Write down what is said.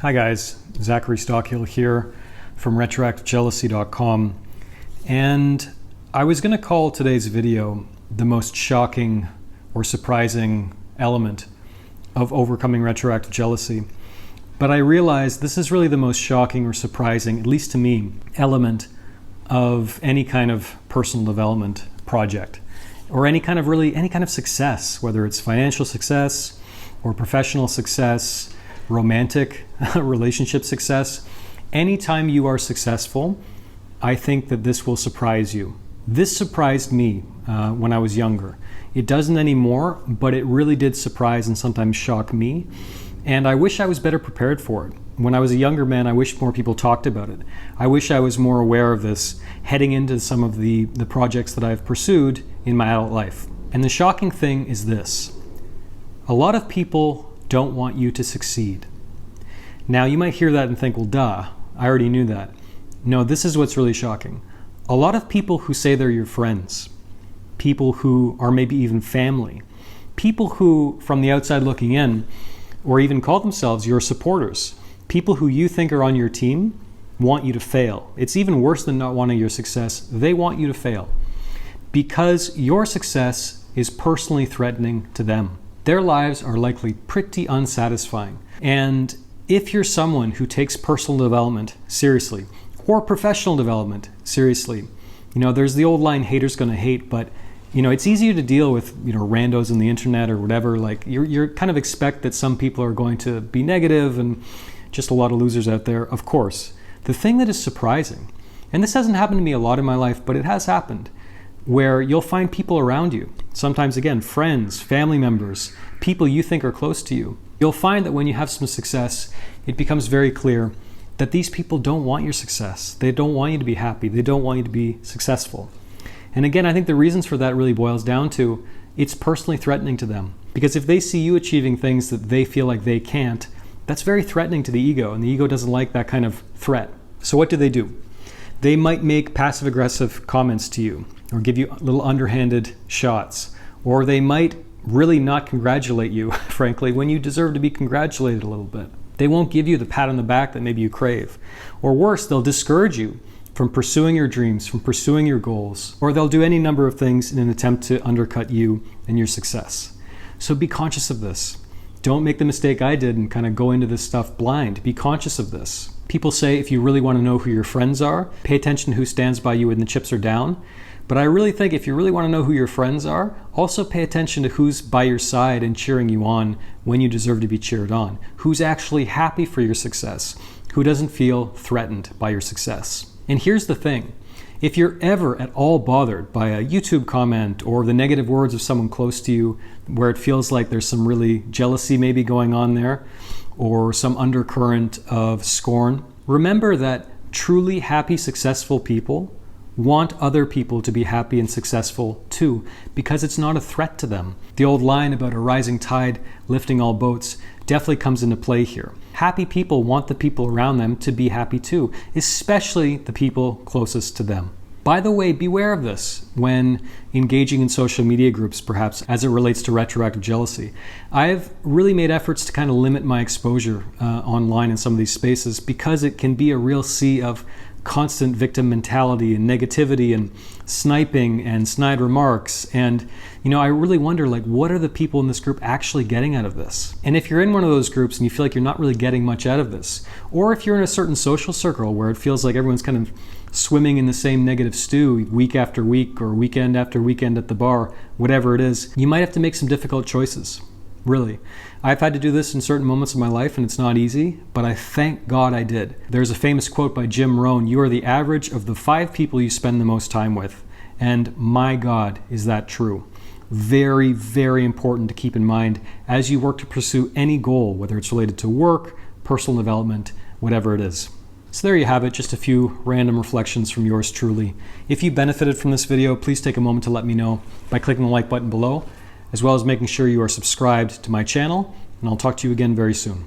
Hi guys, Zachary Stockill here from retroactivejealousy.com, and I was going to call today's video the most shocking or surprising element of overcoming retroactive jealousy, but I realized this is really the most shocking or surprising, at least to me, element of any kind of personal development project or any kind of success, whether it's financial success or professional success, romantic relationship success. Anytime you are successful, I think that this will surprise you. This surprised me when I was younger. It doesn't anymore, but it really did surprise and sometimes shock me. And I wish I was better prepared for it. When I was a younger man, I wish more people talked about it. I wish I was more aware of this heading into some of the projects that I've pursued in my adult life. And the shocking thing is this: a lot of people don't want you to succeed. Now you might hear that and think, well, duh, I already knew that. No, this is what's really shocking. A lot of people who say they're your friends, people who are maybe even family, people who from the outside looking in, or even call themselves your supporters, people who you think are on your team, want you to fail. It's even worse than not wanting your success. They want you to fail because your success is personally threatening to them. Their lives are likely pretty unsatisfying. And if you're someone who takes personal development seriously or professional development seriously, there's the old line, haters gonna hate, but it's easier to deal with, randos on the internet or whatever. Like you're kind of expect that some people are going to be negative and just a lot of losers out there. Of course, the thing that is surprising, and this hasn't happened to me a lot in my life, but it has happened, where you'll find people around you, sometimes again, friends, family members, people you think are close to you. You'll find that when you have some success, it becomes very clear that these people don't want your success. They don't want you to be happy. They don't want you to be successful. And again, I think the reasons for that really boils down to it's personally threatening to them. Because if they see you achieving things that they feel like they can't, that's very threatening to the ego, and the ego doesn't like that kind of threat. So what do? They might make passive-aggressive comments to you, or give you little underhanded shots, or they might really not congratulate you, frankly, when you deserve to be congratulated a little bit. They won't give you the pat on the back that maybe you crave. Or worse, they'll discourage you from pursuing your dreams, from pursuing your goals, or they'll do any number of things in an attempt to undercut you and your success. So be conscious of this. Don't make the mistake I did and kind of go into this stuff blind. Be conscious of this. People say if you really want to know who your friends are, pay attention to who stands by you when the chips are down. But I really think if you really want to know who your friends are, also pay attention to who's by your side and cheering you on when you deserve to be cheered on. Who's actually happy for your success, who doesn't feel threatened by your success. And here's the thing. If you're ever at all bothered by a YouTube comment or the negative words of someone close to you where it feels like there's some really jealousy maybe going on there or some undercurrent of scorn, remember that truly happy, successful people want other people to be happy and successful too, because it's not a threat to them. The old line about a rising tide lifting all boats definitely comes into play here. Happy people want the people around them to be happy too, especially the people closest to them. By the way, beware of this when engaging in social media groups, perhaps as it relates to retroactive jealousy. I've really made efforts to kind of limit my exposure online in some of these spaces because it can be a real sea of constant victim mentality and negativity and sniping and snide remarks. And I really wonder, what are the people in this group actually getting out of this? And if you're in one of those groups and you feel like you're not really getting much out of this, or if you're in a certain social circle where it feels like everyone's kind of swimming in the same negative stew week after week or weekend after weekend at the bar, whatever it is, you might have to make some difficult choices. Really. I've had to do this in certain moments of my life and it's not easy, but I thank God I did. There's a famous quote by Jim Rohn: "You are the average of the 5 people you spend the most time with." And my God, is that true. Very, very important to keep in mind as you work to pursue any goal, whether it's related to work, personal development, whatever it is. So there you have it, just a few random reflections from yours truly. If you benefited from this video, please take a moment to let me know by clicking the like button below, as well as making sure you are subscribed to my channel, and I'll talk to you again very soon.